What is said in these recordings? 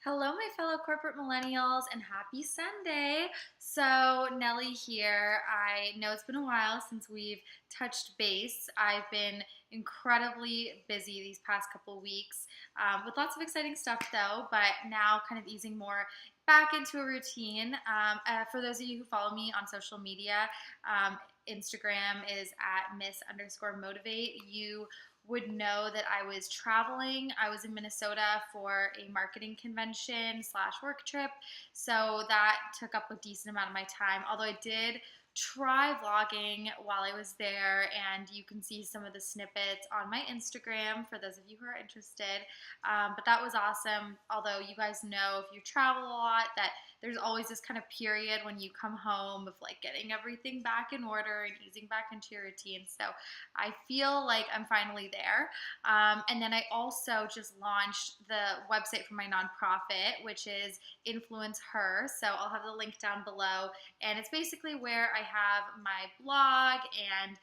Hello, my fellow corporate millennials, and happy Sunday. So, Nellie here. I know it's been a while since we've touched base. I've been incredibly busy these past couple weeks with lots of exciting stuff, though, but now kind of easing more back into a routine. For those of you who follow me on social media, Instagram is at miss_motivate. You would know that I was traveling. I was in Minnesota for a marketing convention slash work trip. So that took up a decent amount of my time. Although I did try vlogging while I was there, and you can see some of the snippets on my Instagram for those of you who are interested. But that was awesome. Although you guys know, if you travel a lot, that there's always this kind of period when you come home of like getting everything back in order and easing back into your routine. So I feel like I'm finally there. And then I also just launched the website for my nonprofit, which is Influence Her. So I'll have the link down below. And it's basically where I have my blog and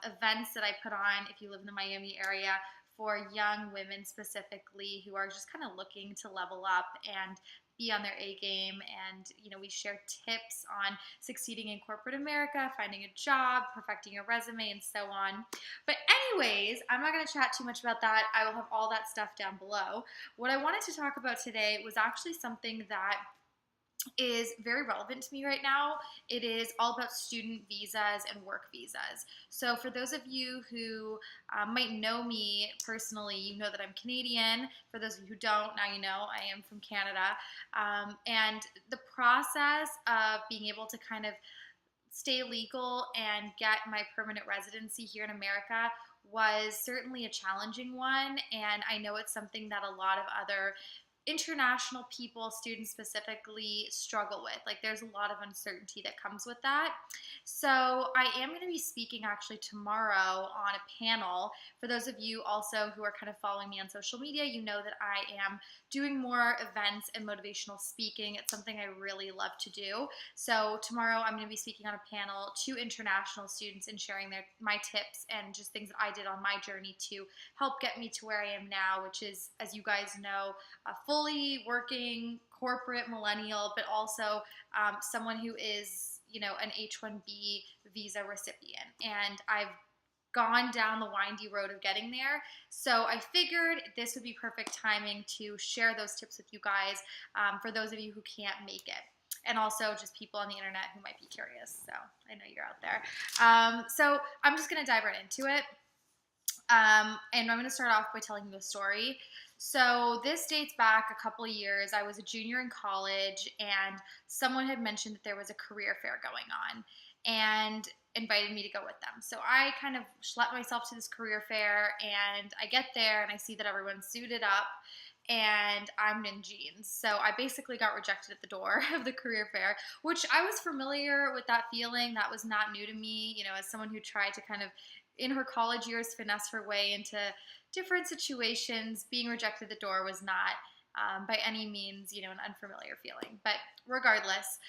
events that I put on if you live in the Miami area for young women specifically who are just kind of looking to level up and be on their A game. And we share tips on succeeding in corporate America, finding a job, perfecting your resume, and so on. But anyways, I'm not going to chat too much about that. I will have all that stuff down below. What I wanted to talk about today was actually something that is very relevant to me right now. It is all about student visas and work visas. So for those of you who might know me personally, you know that I'm Canadian. For those of you who don't, now you know I am from Canada. And the process of being able to kind of stay legal and get my permanent residency here in America was certainly a challenging one. And I know it's something that a lot of other international people, students specifically, struggle with. Like, there's a lot of uncertainty that comes with that. So I am going to be speaking actually tomorrow on a panel. For those of you also who are kind of following me on social media, you know that I am doing more events and motivational speaking. It's something I really love to do. So tomorrow I'm going to be speaking on a panel to international students and sharing my tips and just things that I did on my journey to help get me to where I am now, which is, as you guys know, a fully working corporate millennial, but also someone who is, an H1-B visa recipient. And I've gone down the windy road of getting there. So I figured this would be perfect timing to share those tips with you guys for those of you who can't make it. And also just people on the internet who might be curious. So I know you're out there. So I'm just going to dive right into it. And I'm going to start off by telling you a story. So this dates back a couple of years. I was a junior in college, and someone had mentioned that there was a career fair going on and invited me to go with them. So I kind of schlepped myself to this career fair, and I get there and I see that everyone's suited up and I'm in jeans. So I basically got rejected at the door of the career fair, which I was familiar with that feeling. That was not new to me, as someone who tried to kind of in her college years finesse her way into different situations. Being rejected at the door was not by any means, an unfamiliar feeling. But regardless,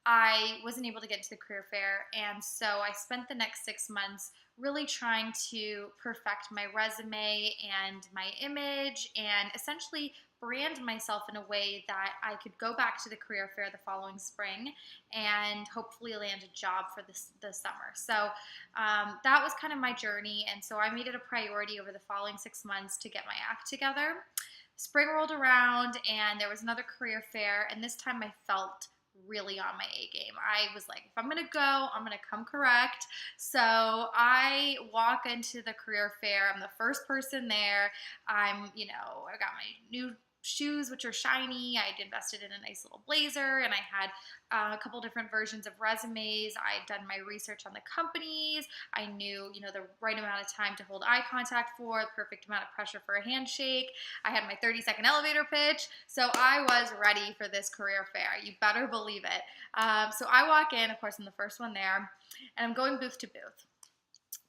I wasn't able to get to the career fair, and so I spent the next 6 months really trying to perfect my resume and my image and essentially brand myself in a way that I could go back to the career fair the following spring and hopefully land a job for the summer. So that was kind of my journey, and so I made it a priority over the following 6 months to get my act together. Spring rolled around, and there was another career fair, and this time I felt really on my A game. I was like, if I'm gonna go, I'm gonna come correct. So I walk into the career fair. I'm the first person there. I got my new shoes, which are shiny. I'd invested in a nice little blazer, and I had a couple different versions of resumes. I'd done my research on the companies. I knew, the right amount of time to hold eye contact for, the perfect amount of pressure for a handshake. I had my 30-second elevator pitch. So I was ready for this career fair. You better believe it. So I walk in, of course, I'm the first one there, and I'm going booth to booth.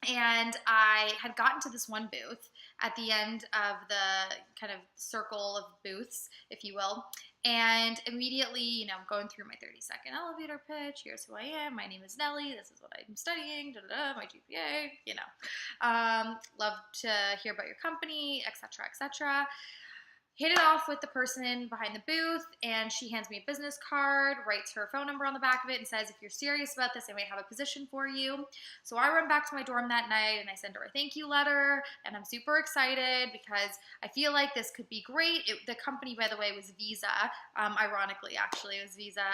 And I had gotten to this one booth at the end of the kind of circle of booths, if you will. And immediately, I'm going through my 30-second elevator pitch. Here's who I am. My name is Nellie. This is what I'm studying. My GPA. Love to hear about your company, etc., etc. hit it off with the person behind the booth, and she hands me a business card, writes her phone number on the back of it, and says, if you're serious about this, I might have a position for you. So I run back to my dorm that night, and I send her a thank you letter, and I'm super excited because I feel like this could be great. The company, by the way, was Visa. Ironically, actually, it was Visa,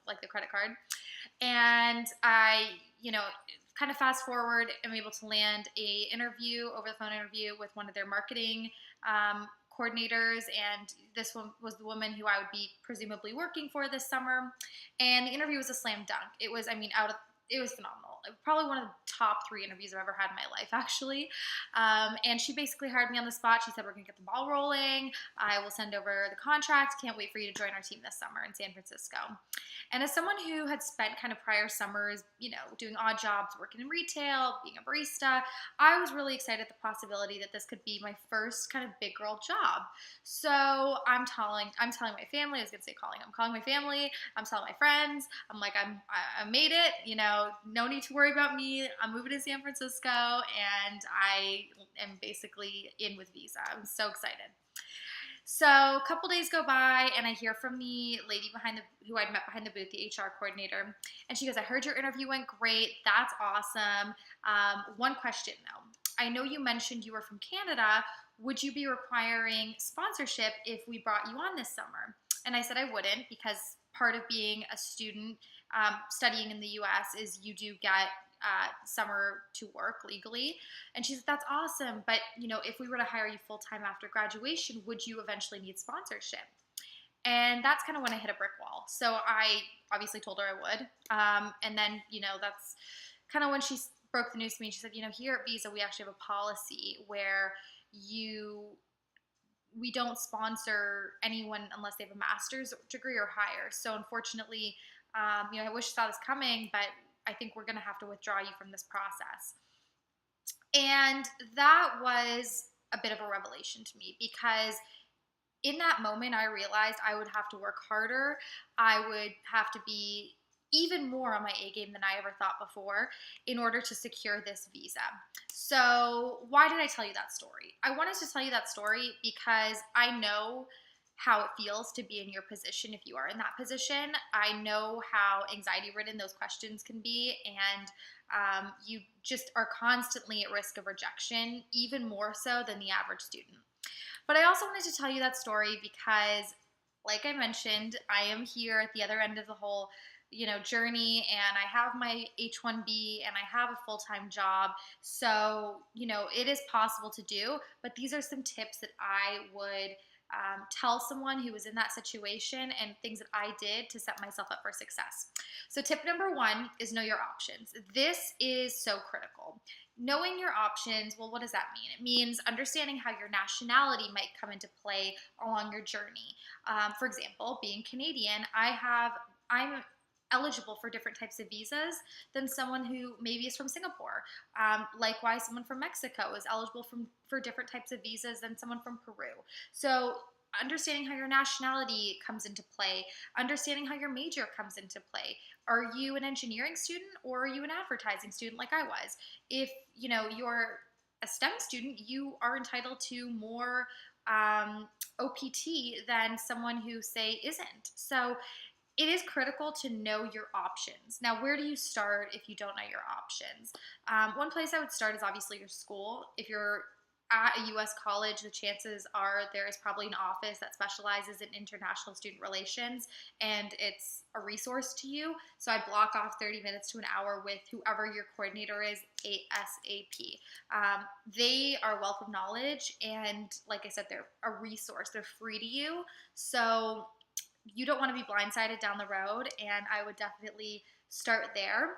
like the credit card. And I, kind of fast forward, I'm able to land a interview, over the phone interview with one of their marketing coordinators, and this one was the woman who I would be presumably working for this summer. And the interview was a slam dunk. It was, it was phenomenal. Probably one of the top 3 interviews I've ever had in my life, actually. And she basically hired me on the spot. She said, we're going to get the ball rolling. I will send over the contract. Can't wait for you to join our team this summer in San Francisco. And as someone who had spent kind of prior summers, doing odd jobs, working in retail, being a barista, I was really excited at the possibility that this could be my first kind of big girl job. So I'm telling my family, I'm calling my family, I'm telling my friends, I'm like, I made it, no need to worry about me. I'm moving to San Francisco, and I am basically in with Visa. I'm so excited. So a couple days go by, and I hear from the lady who I'd met behind the booth, the HR coordinator, and she goes, I heard your interview went great. That's awesome. One question, though. I know you mentioned you were from Canada. Would you be requiring sponsorship if we brought you on this summer? And I said I wouldn't, because part of being a student studying in the U.S. is you do get summer to work legally. And she said, that's awesome. But, if we were to hire you full-time after graduation, would you eventually need sponsorship? And that's kind of when I hit a brick wall. So I obviously told her I would. And then, that's kind of when she broke the news to me. She said, here at Visa, we actually have a policy where we don't sponsor anyone unless they have a master's degree or higher. So unfortunately, I wish I saw this coming, but I think we're going to have to withdraw you from this process. And that was a bit of a revelation to me, because in that moment, I realized I would have to work harder. I would have to be even more on my A game than I ever thought before in order to secure this visa. So why did I tell you that story? I wanted to tell you that story because I know how it feels to be in your position if you are in that position. I know how anxiety-ridden those questions can be, and you just are constantly at risk of rejection, even more so than the average student. But I also wanted to tell you that story because, like I mentioned, I am here at the other end of the whole journey, and I have my H1-B and I have a full-time job. So, it is possible to do, but these are some tips that I would tell someone who was in that situation, and things that I did to set myself up for success. So tip number 1 is know your options. This is so critical. Knowing your options, well, what does that mean? It means understanding how your nationality might come into play along your journey. For example, being Canadian, I'm eligible for different types of visas than someone who maybe is from Singapore. Likewise, someone from Mexico is eligible for different types of visas than someone from Peru. So understanding how your nationality comes into play, understanding how your major comes into play. Are you an engineering student, or are you an advertising student like I was? If you're a STEM student, you are entitled to more OPT than someone who, say, isn't. So it is critical to know your options. Now, where do you start if you don't know your options? One place I would start is obviously your school. If you're at a U.S. college, the chances are there is probably an office that specializes in international student relations, and it's a resource to you. So I block off 30 minutes to an hour with whoever your coordinator is ASAP. They are a wealth of knowledge, and like I said, they're a resource. They're free to you. So you don't want to be blindsided down the road, and I would definitely start there.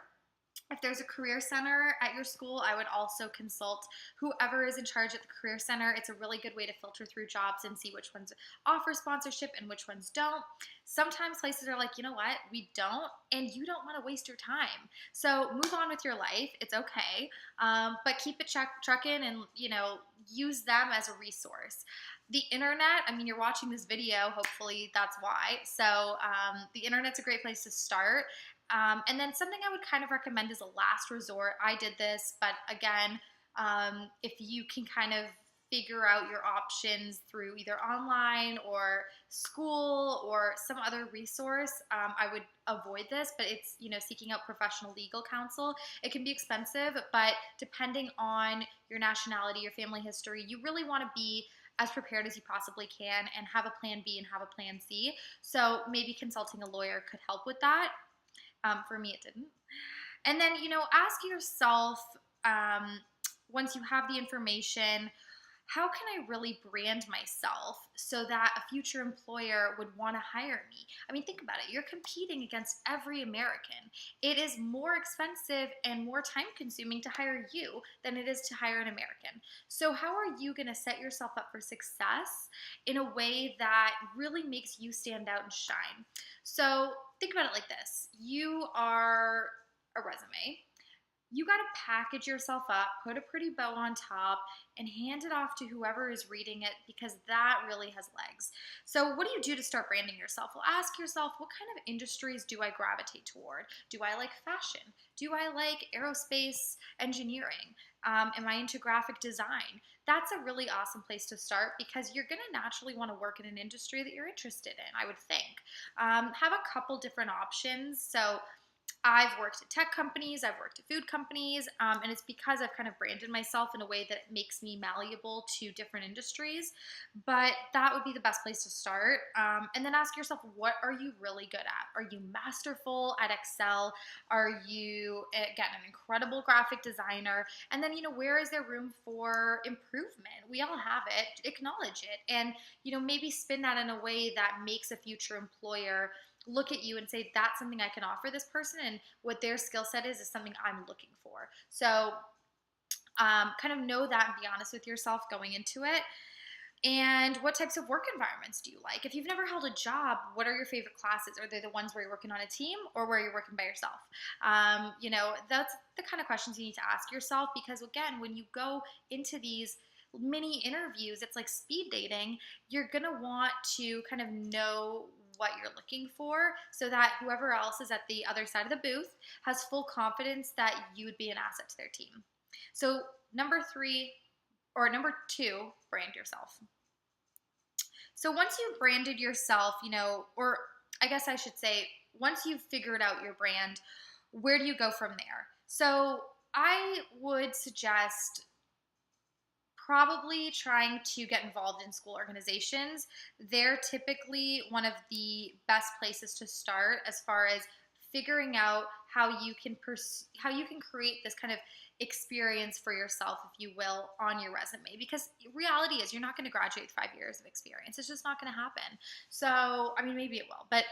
If there's a career center at your school, I would also consult whoever is in charge at the career center. It's a really good way to filter through jobs and see which ones offer sponsorship and which ones don't. Sometimes places are like, you know what, we don't, and you don't want to waste your time. So move on with your life. It's okay, but keep it trucking, and use them as a resource. The internet, you're watching this video, hopefully that's why. So the internet's a great place to start. And then something I would kind of recommend as a last resort, I did this, but again, if you can kind of figure out your options through either online or school or some other resource, I would avoid this. But it's, seeking out professional legal counsel. It can be expensive, but depending on your nationality, your family history, you really want to be as prepared as you possibly can and have a plan B and have a plan C. So maybe consulting a lawyer could help with that. For me, it didn't. And then, ask yourself, once you have the information, how can I really brand myself so that a future employer would want to hire me? I mean, think about it. You're competing against every American. It is more expensive and more time consuming to hire you than it is to hire an American. So how are you going to set yourself up for success in a way that really makes you stand out and shine? So think about it like this. You are a resume. You got to package yourself up, put a pretty bow on top, and hand it off to whoever is reading it, because that really has legs. So what do you do to start branding yourself? Well, ask yourself, what kind of industries do I gravitate toward? Do I like fashion? Do I like aerospace engineering? Am I into graphic design? That's a really awesome place to start, because you're going to naturally want to work in an industry that you're interested in, I would think. Have a couple different options. So I've worked at tech companies, I've worked at food companies, and it's because I've kind of branded myself in a way that makes me malleable to different industries. But that would be the best place to start. And then ask yourself, what are you really good at? Are you masterful at Excel? Are you, again, an incredible graphic designer? And then, where is there room for improvement? We all have it. Acknowledge it. And, maybe spin that in a way that makes a future employer look at you and say, that's something I can offer this person, and what their skill set is something I'm looking for. So kind of know that and be honest with yourself going into it. And what types of work environments do you like? If you've never held a job, what are your favorite classes? Are they the ones where you're working on a team or where you're working by yourself? That's the kind of questions you need to ask yourself, because again, when you go into these mini interviews, it's like speed dating. You're going to want to kind of know what you're looking for, so that whoever else is at the other side of the booth has full confidence that you would be an asset to their team. So number two, brand yourself. So once you've branded yourself, or I guess I should say, once you've figured out your brand, where do you go from there? So I would suggest probably trying to get involved in school organizations. They're typically one of the best places to start as far as figuring out how you can create this kind of experience for yourself, if you will, on your resume. Because reality is, you're not going to graduate with 5 years of experience. It's just not going to happen. So, I mean, maybe it will, but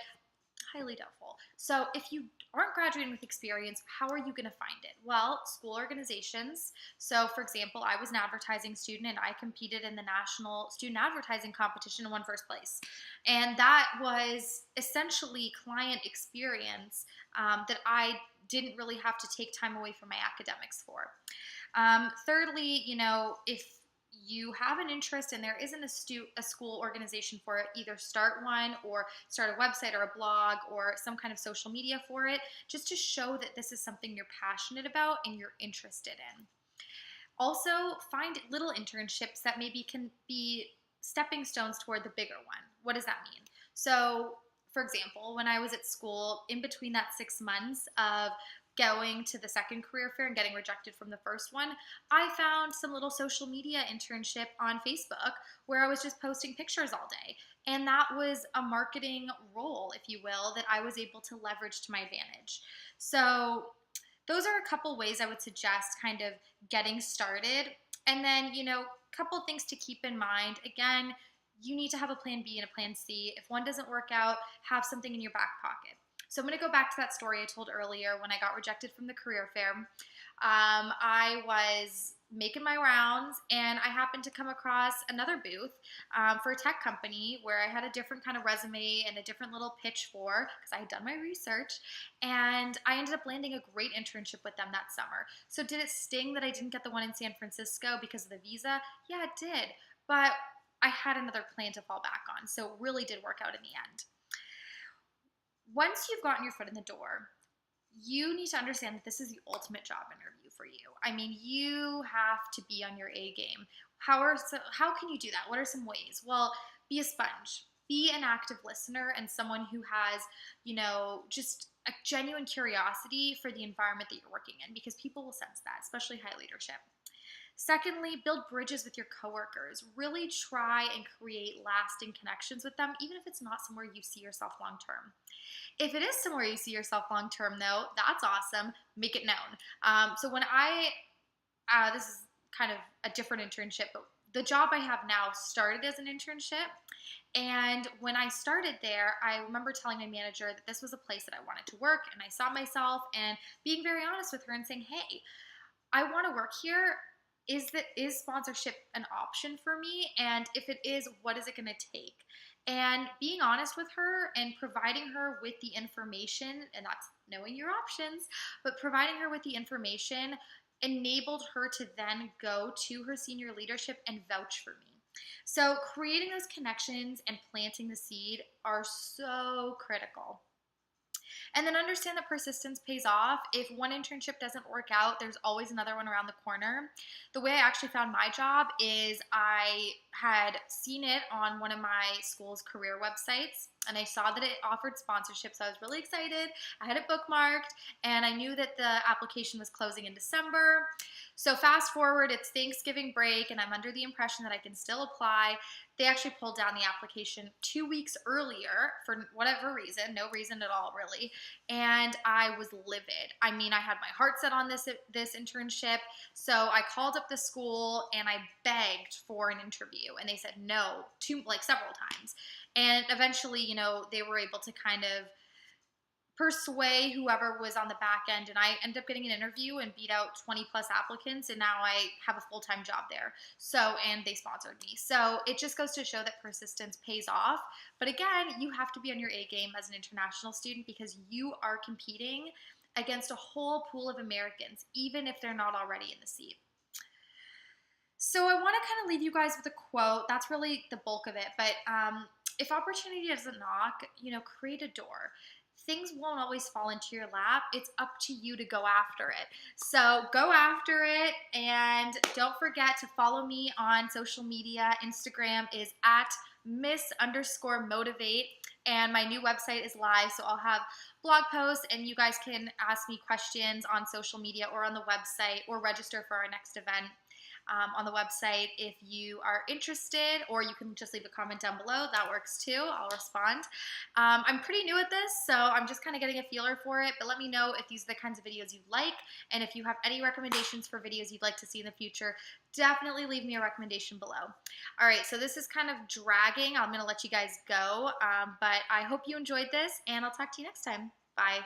highly doubtful. So if you aren't graduating with experience, how are you going to find it? Well, school organizations. So for example, I was an advertising student and I competed in the national student advertising competition and won first place. And that was essentially client experience that I didn't really have to take time away from my academics for. Thirdly, if you have an interest and there isn't a school organization for it, either start one or start a website or a blog or some kind of social media for it, just to show that this is something you're passionate about and you're interested in. Also, find little internships that maybe can be stepping stones toward the bigger one. What does that mean? So, for example, when I was at school, in between that 6 months of going to the second career fair and getting rejected from the first one, I found some little social media internship on Facebook where I was just posting pictures all day. And that was a marketing role, if you will, that I was able to leverage to my advantage. So those are a couple ways I would suggest kind of getting started. And then, a couple things to keep in mind. Again, you need to have a plan B and a plan C. If one doesn't work out, have something in your back pocket. So I'm going to go back to that story I told earlier when I got rejected from the career fair. I was making my rounds and I happened to come across another booth for a tech company where I had a different kind of resume and a different little pitch for, because I had done my research, and I ended up landing a great internship with them that summer. So did it sting that I didn't get the one in San Francisco because of the visa? Yeah, it did. But I had another plan to fall back on, so it really did work out in the end. Once you've gotten your foot in the door, you need to understand that this is the ultimate job interview for you. I mean, you have to be on your A game. How can you do that? What are some ways? Well, be a sponge. Be an active listener and someone who has, just a genuine curiosity for the environment that you're working in, because people will sense that, especially high leadership. Secondly, build bridges with your coworkers. Really try and create lasting connections with them, even if it's not somewhere you see yourself long term. If it is somewhere you see yourself long term, though, that's awesome. Make it known. So when this is kind of a different internship, but the job I have now started as an internship. And when I started there, I remember telling my manager that this was a place that I wanted to work, and I saw myself, and being very honest with her and saying, hey, I want to work here. Is sponsorship an option for me? And if it is, what is it going to take? And being honest with her and providing her with the information, and that's knowing your options, but providing her with the information enabled her to then go to her senior leadership and vouch for me. So creating those connections and planting the seed are so critical. And then understand that persistence pays off. If one internship doesn't work out, there's always another one around the corner. The way I actually found my job is I had seen it on one of my school's career websites, and I saw that it offered sponsorship, so I was really excited. I had it bookmarked, and I knew that the application was closing in December. So fast forward, it's Thanksgiving break, and I'm under the impression that I can still apply. They actually pulled down the application 2 weeks earlier for whatever reason, no reason at all really, and I was livid. I mean, I had my heart set on this internship, so I called up the school and I begged for an interview, and they said no, several times, and eventually, they were able to kind of persuade whoever was on the back end, and I ended up getting an interview and beat out 20 plus applicants, and now I have a full-time job there. And they sponsored me. So it just goes to show that persistence pays off. But again, you have to be on your A game as an international student, because you are competing against a whole pool of Americans, even if they're not already in the seat. So I want to kind of leave you guys with a quote. That's really the bulk of it. But if opportunity doesn't knock, create a door. Things won't always fall into your lap. It's up to you to go after it. So go after it, and don't forget to follow me on social media. Instagram is at miss_motivate, and my new website is live, so I'll have blog posts, and you guys can ask me questions on social media or on the website, or register for our next event on the website if you are interested, or you can just leave a comment down below. That works too. I'll respond. I'm pretty new at this, so I'm just kind of getting a feeler for it, but let me know if these are the kinds of videos you like, and if you have any recommendations for videos you'd like to see in the future, definitely leave me a recommendation below. All right, so this is kind of dragging. I'm going to let you guys go, but I hope you enjoyed this, and I'll talk to you next time. Bye.